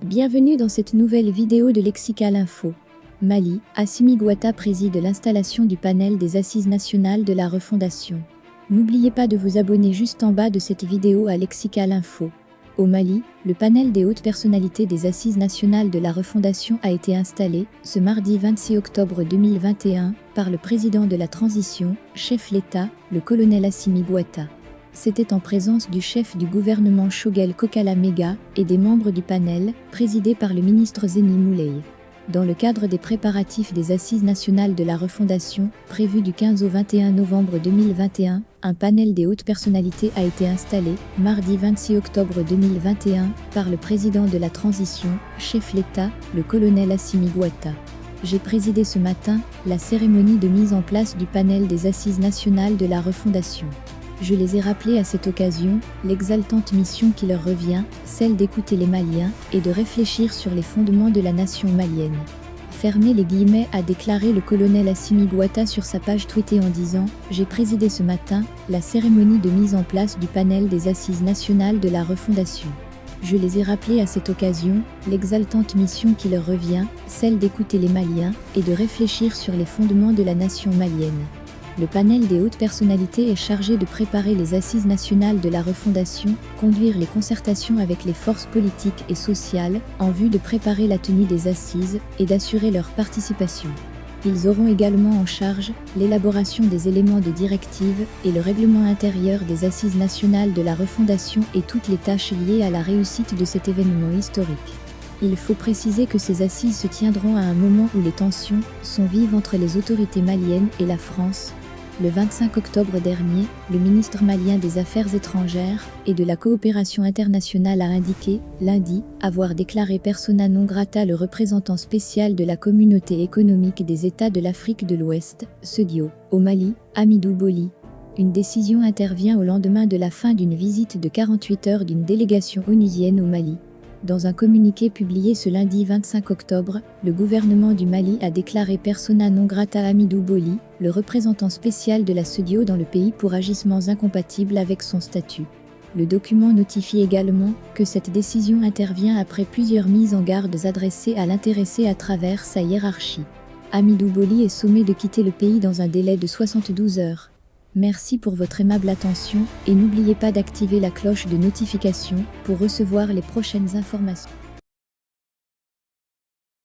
Bienvenue dans cette nouvelle vidéo de Lexical Info. Mali, Assimi Goïta préside l'installation du panel des Assises nationales de la refondation. N'oubliez pas de vous abonner juste en bas de cette vidéo à Lexical Info. Au Mali, le panel des hautes personnalités des Assises nationales de la refondation a été installé, ce mardi 26 octobre 2021, par le président de la transition, chef l'État, le colonel Assimi Goïta. C'était en présence du chef du gouvernement Choguel Kokala Maïga et des membres du panel, présidé par le ministre Zéni Moulay. Dans le cadre des préparatifs des Assises nationales de la refondation, prévues du 15 au 21 novembre 2021, un panel des hautes personnalités a été installé, mardi 26 octobre 2021, par le président de la transition, chef l'État, le colonel Assimi Goïta. J'ai présidé ce matin la cérémonie de mise en place du panel des Assises nationales de la refondation. Je les ai rappelés à cette occasion, l'exaltante mission qui leur revient, celle d'écouter les Maliens et de réfléchir sur les fondements de la nation malienne. Fermez les guillemets, a déclaré le colonel Assimi Goïta sur sa page tweetée en disant « J'ai présidé ce matin la cérémonie de mise en place du panel des Assises nationales de la refondation. Je les ai rappelés à cette occasion, l'exaltante mission qui leur revient, celle d'écouter les Maliens et de réfléchir sur les fondements de la nation malienne. » Le panel des hautes personnalités est chargé de préparer les Assises nationales de la refondation, conduire les concertations avec les forces politiques et sociales, en vue de préparer la tenue des Assises et d'assurer leur participation. Ils auront également en charge l'élaboration des éléments de directive et le règlement intérieur des Assises nationales de la refondation et toutes les tâches liées à la réussite de cet événement historique. Il faut préciser que ces assises se tiendront à un moment où les tensions sont vives entre les autorités maliennes et la France. Le 25 octobre dernier, le ministre malien des Affaires étrangères et de la coopération internationale a indiqué, lundi, avoir déclaré persona non grata le représentant spécial de la Communauté économique des États de l'Afrique de l'Ouest, CEDEAO, au Mali, Hamidou Boli. Une décision intervient au lendemain de la fin d'une visite de 48 heures d'une délégation onusienne au Mali. Dans un communiqué publié ce lundi 25 octobre, le gouvernement du Mali a déclaré persona non grata Hamidou Boli, le représentant spécial de la CEDEAO dans le pays pour agissements incompatibles avec son statut. Le document notifie également que cette décision intervient après plusieurs mises en garde adressées à l'intéressé à travers sa hiérarchie. Hamidou Boli est sommé de quitter le pays dans un délai de 72 heures. Merci pour votre aimable attention et n'oubliez pas d'activer la cloche de notification pour recevoir les prochaines informations.